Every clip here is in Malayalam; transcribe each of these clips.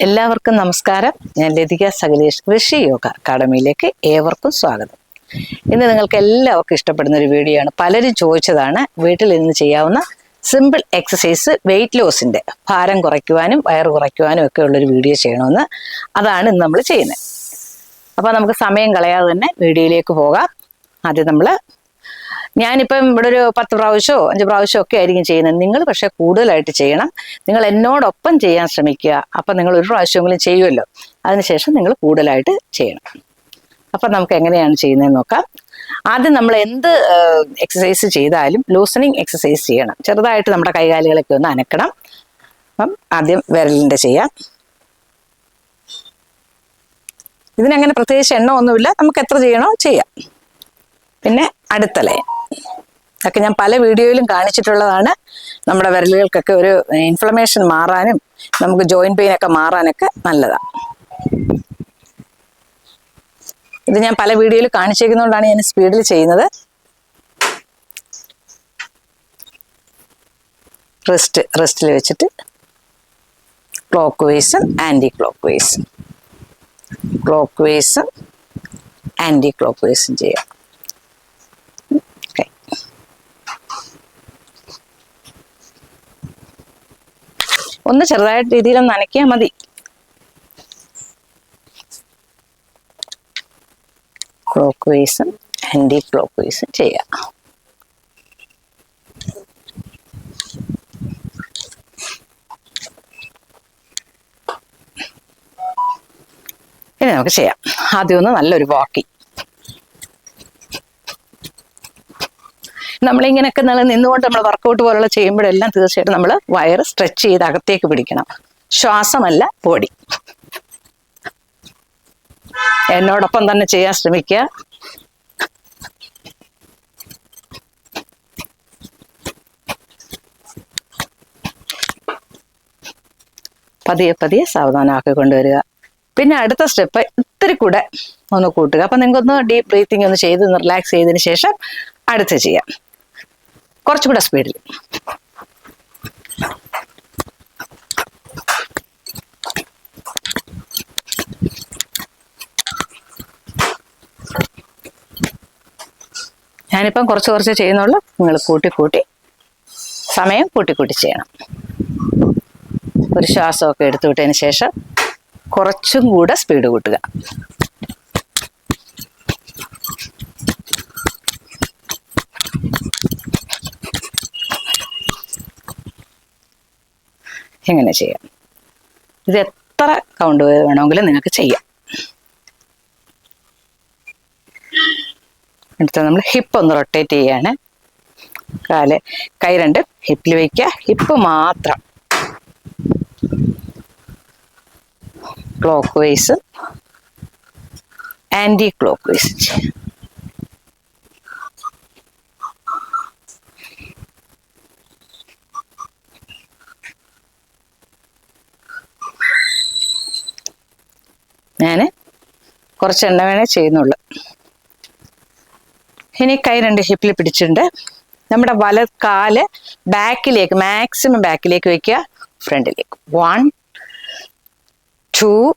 എല്ലാവർക്കും നമസ്കാരം. ഞാൻ ലതിക സകലേഷ് കൃഷി യോഗ അക്കാഡമിയിലേക്ക് ഏവർക്കും സ്വാഗതം. ഇന്ന് നിങ്ങൾക്ക് എല്ലാവർക്കും ഇഷ്ടപ്പെടുന്ന ഒരു വീഡിയോ ആണ്. പലരും ചോദിച്ചതാണ് വീട്ടിലിരുന്ന് ചെയ്യാവുന്ന സിമ്പിൾ എക്സസൈസ് വെയിറ്റ് ലോസിന്റെ, ഭാരം കുറയ്ക്കുവാനും വയറ് കുറയ്ക്കുവാനും ഒക്കെ ഉള്ളൊരു വീഡിയോ ചെയ്യണമെന്ന്. അതാണ് ഇന്ന് നമ്മൾ ചെയ്യുന്നത്. അപ്പോൾ നമുക്ക് സമയം കളയാതെ തന്നെ വീഡിയോയിലേക്ക് പോകാം. ആദ്യം ഞാനിപ്പം ഇവിടെ ഒരു 10 പ്രാവശ്യമോ 5 പ്രാവശ്യമോ ഒക്കെ ആയിരിക്കും ചെയ്യുന്നത്. നിങ്ങൾ പക്ഷെ കൂടുതലായിട്ട് ചെയ്യണം. നിങ്ങൾ എന്നോടൊപ്പം ചെയ്യാൻ ശ്രമിക്കുക. അപ്പം നിങ്ങൾ ഒരു പ്രാവശ്യമെങ്കിലും ചെയ്യുമല്ലോ. അതിനുശേഷം നിങ്ങൾ കൂടുതലായിട്ട് ചെയ്യണം. അപ്പം നമുക്ക് എങ്ങനെയാണ് ചെയ്യുന്നതെന്ന് നോക്കാം. ആദ്യം നമ്മൾ എന്ത് എക്സസൈസ് ചെയ്താലും ലൂസണിങ് എക്സസൈസ് ചെയ്യണം. ചെറുതായിട്ട് നമ്മുടെ കൈകാലുകളൊക്കെ ഒന്ന് അനക്കണം. അപ്പം ആദ്യം വിരലിൻ്റെ ചെയ്യാം. ഇതിനങ്ങനെ പ്രത്യേകിച്ച് എണ്ണ ഒന്നുമില്ല. നമുക്ക് എത്ര ചെയ്യണോ ചെയ്യാം. പിന്നെ അടുത്ത ലൈൻ ഒക്കെ ഞാൻ പല വീഡിയോയിലും കാണിച്ചിട്ടുള്ളതാണ്. നമ്മുടെ വിരലുകൾക്കൊക്കെ ഒരു ഇൻഫ്ലമേഷൻ മാറാനും നമുക്ക് ജോയിന്റ് പെയിൻ ഒക്കെ മാറാനൊക്കെ നല്ലതാണ്. ഇത് ഞാൻ പല വീഡിയോയിൽ കാണിച്ചിരിക്കുന്നതുകൊണ്ടാണ് ഞാൻ സ്പീഡിൽ ചെയ്യുന്നത്. റെസ്റ്റിൽ വെച്ചിട്ട് ക്ലോക്ക് വൈസും ആൻറ്റി ക്ലോക്ക് വൈസും, ക്ലോക്ക് വൈസും ആൻറ്റി ക്ലോക്ക് വൈസും ചെയ്യാം. ഒന്ന് ചെറുതായിട്ട് രീതിയിലൊന്ന് നനയ്ക്കിയാൽ മതി. ക്ലോക്ക് വൈസും ആൻറ്റി ക്ലോക്ക് വൈസും ചെയ്യാം. ഇനി നമുക്ക് ചെയ്യാം. ആദ്യം ഒന്ന് നല്ലൊരു വാക്കിംഗ്. നമ്മളിങ്ങനെയൊക്കെ നിന്നുകൊണ്ട് നമ്മൾ വർക്കൗട്ട് പോലുള്ള ചെയ്യുമ്പോഴെല്ലാം തീർച്ചയായിട്ടും നമ്മൾ വയറ് സ്ട്രെച്ച് ചെയ്ത് അകത്തേക്ക് പിടിക്കണം. ശ്വാസമല്ല ബോഡി. എന്നോടൊപ്പം തന്നെ ചെയ്യാൻ ശ്രമിക്കുക. പതിയെ പതിയെ സാവധാനമാക്കി കൊണ്ടുവരിക. പിന്നെ അടുത്ത സ്റ്റെപ്പ് ഇത്തിരി കൂടെ ഒന്ന് കൂട്ടുക. അപ്പം നിങ്ങൾക്കൊന്ന് ഡീപ്പ് ബ്രീത്തിങ് ഒന്ന് ചെയ്ത് റിലാക്സ് ചെയ്തതിന് ശേഷം അടുത്ത് ചെയ്യാം. കുറച്ചുകൂടെ സ്പീഡിൽ. ഞാനിപ്പം കുറച്ച് ചെയ്യുന്നുള്ളൂ. നിങ്ങൾ കൂട്ടി സമയം കൂട്ടി ചെയ്യണം. ഒരു ശ്വാസമൊക്കെ എടുത്തു വിട്ടതിന് ശേഷം കുറച്ചും കൂടെ സ്പീഡ് കൂട്ടുക. ഇങ്ങനെ ചെയ്യാം. ഇത് എത്ര കൗണ്ട് വേണമെങ്കിലും നിങ്ങൾക്ക് ചെയ്യാം. അടുത്ത നമ്മൾ ഹിപ്പ് ഒന്ന് റൊട്ടേറ്റ് ചെയ്യാണ്. കൈ രണ്ടും ഹിപ്പിൽ വയ്ക്കുക. ഹിപ്പ് മാത്രം clockwise anticlockwise ചെയ്യാം. ഞാൻ കുറച്ച് എണ്ണ വേണേ ചെയ്യുന്നുള്ളൂ. ഇനി കൈ രണ്ട് ഹിപ്പിൽ പിടിച്ചിട്ടുണ്ട്. നമ്മുടെ കാല് ബാക്കിലേക്ക്, മാക്സിമം ബാക്കിലേക്ക് വയ്ക്കുക. ഫ്രണ്ടിലേക്ക് 1 2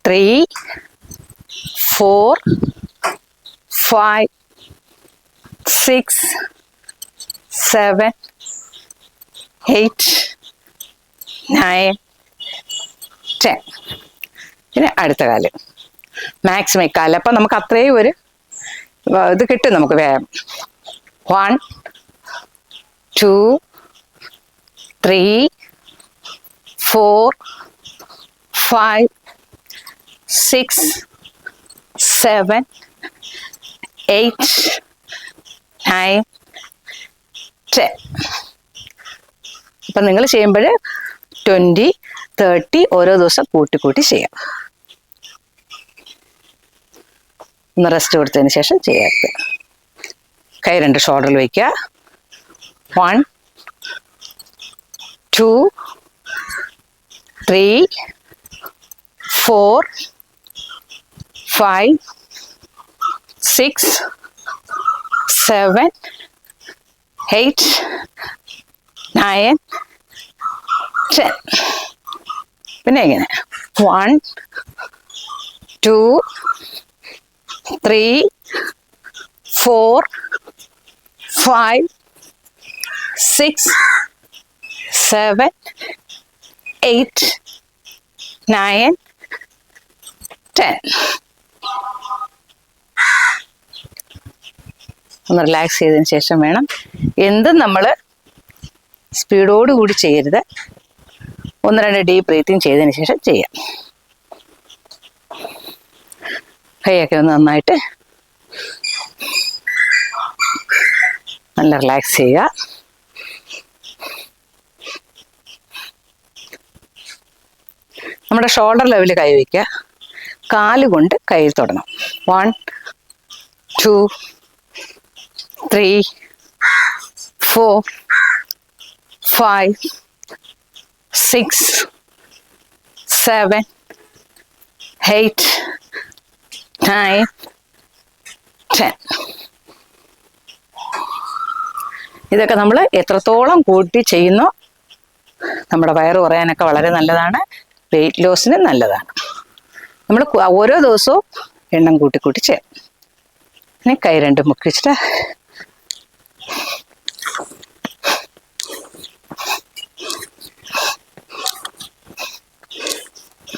3 4 5 6 7 8 9 10. പിന്നെ അടുത്ത കാല് മാക്സിമം കാല്. അപ്പം നമുക്ക് അത്രയും ഒരു ഇത് കിട്ടും നമുക്ക് വേഗം. 1 2 3 4 5 6 7 8 9 10. അപ്പം നിങ്ങൾ ചെയ്യുമ്പോൾ 20 30 ഓരോ ദിവസം കൂട്ടി ചെയ്യാം. ഒന്ന് റെസ്റ്റ് കൊടുത്തതിന് ശേഷം ചെയ്യാത്ത കൈ രണ്ട് ഷോൾഡറിൽ വയ്ക്കുക. 1 2 3 4 5 6 7 8 9 10. പിന്നെ ഇങ്ങനെ 1 2 3 4 5 6 7 8 9 10. ഒന്ന് റിലാക്സ് ചെയ്തതിന് ശേഷം വേണം. എന്തും നമ്മൾ സ്പീഡോടുകൂടി ചെയ്യരുത്. 1-2 ഡീപ്പ് ബ്രീത്തിങ് ചെയ്തതിന് ശേഷം ചെയ്യാം. കൈയൊക്കെ ഒന്ന് നന്നായിട്ട് നല്ല റിലാക്സ് ചെയ്യുക. നമ്മുടെ ഷോൾഡർ ലെവലിൽ കൈ വയ്ക്കുക. കാലുകൊണ്ട് കയ്യിൽ തൊടണം. 1 2 3 4 5 6 7 8 9 10. ഇതൊക്കെ നമ്മൾ എത്രത്തോളം കൂട്ടി ചെയ്യുന്നോ നമ്മുടെ വയറ് കുറയാനൊക്കെ വളരെ നല്ലതാണ്. വെയിറ്റ് ലോസിന് നല്ലതാണ്. നമ്മൾ ഓരോ ദിവസവും എണ്ണം കൂട്ടി കൂട്ടി ചെയ്യാം. ഇനി കൈ രണ്ടും മുക്കി വെച്ചിട്ട്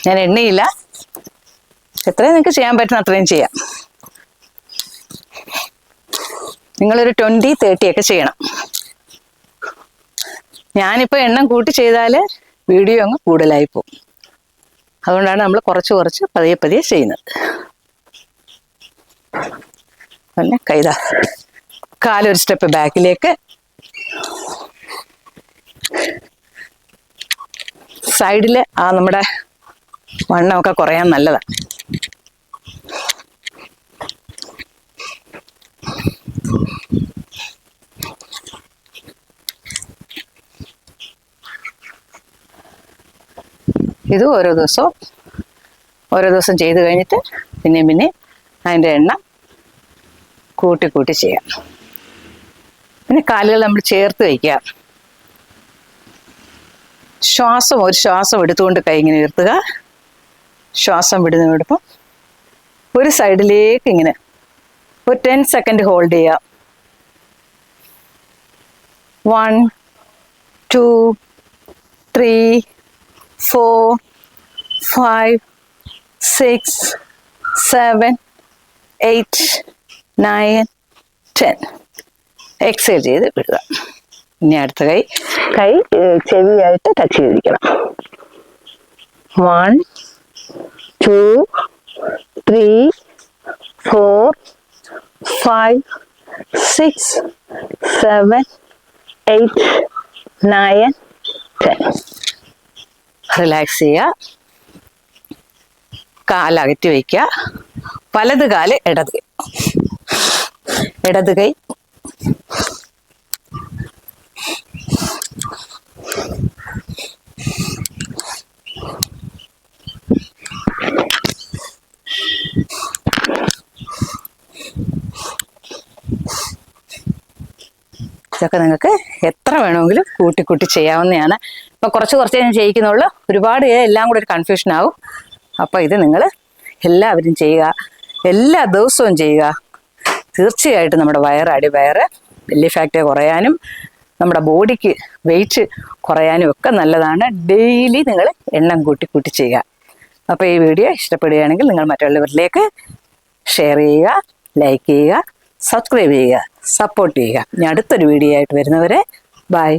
ഞാൻ എണ്ണയില്ല. എത്രയും നിങ്ങൾക്ക് ചെയ്യാൻ പറ്റുന്ന അത്രയും ചെയ്യാം. നിങ്ങളൊരു 20-30 ഒക്കെ ചെയ്യണം. ഞാനിപ്പോൾ എണ്ണം കൂട്ടി ചെയ്താൽ വീഡിയോ അങ്ങ് കൂടുതലായി പോകും. അതുകൊണ്ടാണ് നമ്മൾ കുറച്ച് കുറച്ച് പതിയെ പതിയെ ചെയ്യുന്നത്. പിന്നെ കൈതാ കാലൊരു സ്റ്റെപ്പ് ബാക്കിലേക്ക്, സൈഡിൽ ആ നമ്മുടെ വണ്ണമൊക്കെ കുറയാൻ നല്ലതാണ്. ഇത് ഓരോ ദിവസം ചെയ്ത് കഴിഞ്ഞിട്ട് പിന്നെ അതിൻ്റെ എണ്ണം കൂട്ടി കൂട്ടി ചെയ്യാം. പിന്നെ കാലുകൾ നമ്മൾ ചേർത്ത് വയ്ക്കുക. ഒരു ശ്വാസം എടുത്തുകൊണ്ട് കൈ ഇങ്ങനെ ഉയർത്തുക. ശ്വാസം വിടുന്നതോടൊപ്പം ഒരു സൈഡിലേക്ക് ഇങ്ങനെ ഒരു 10 സെക്കൻഡ് ഹോൾഡ് ചെയ്യുക. 1 2 3 4 5 6 7 8 9 10. എക്സേൽ ചെയ്ത് വിടുക. ഇനി അടുത്ത കൈ ചെവിയായിട്ട് ടച്ച് ചെയ്തിരിക്കണം. 1 2 3 4 5 6 7 8 9 10. റിലാക്സ് ചെയ്യുക. കാലകറ്റി വയ്ക്കുക. വലത് കാല് ഇടത് കൈ. ഇതൊക്കെ നിങ്ങൾക്ക് എത്ര വേണമെങ്കിലും കൂട്ടി ചെയ്യാവുന്നതാണ്. ഇപ്പം കുറച്ച് ഞാൻ ചെയ്യിക്കുന്നുള്ളൂ. ഒരുപാട് എല്ലാം കൂടെ ഒരു കൺഫ്യൂഷൻ ആവും. അപ്പോൾ ഇത് നിങ്ങൾ എല്ലാവരും ചെയ്യുക. എല്ലാ ദിവസവും ചെയ്യുക. തീർച്ചയായിട്ടും നമ്മുടെ അടിവയറ് ബെല്ലി ഫാറ്റ് കുറയാനും നമ്മുടെ ബോഡിക്ക് വെയിറ്റ് കുറയാനും ഒക്കെ നല്ലതാണ്. ഡെയിലി നിങ്ങൾ എണ്ണം കൂട്ടി ചെയ്യുക. അപ്പോൾ ഈ വീഡിയോ ഇഷ്ടപ്പെടുകയാണെങ്കിൽ നിങ്ങൾ മറ്റുള്ളവരിലേക്ക് ഷെയർ ചെയ്യുക, ലൈക്ക് ചെയ്യുക, സബ്സ്ക്രൈബ് ചെയ്യുക, സപ്പോർട്ട് ചെയ്യുക. ഇനി അടുത്തൊരു വീഡിയോ ആയിട്ട് വരുന്നവരെ ബൈ.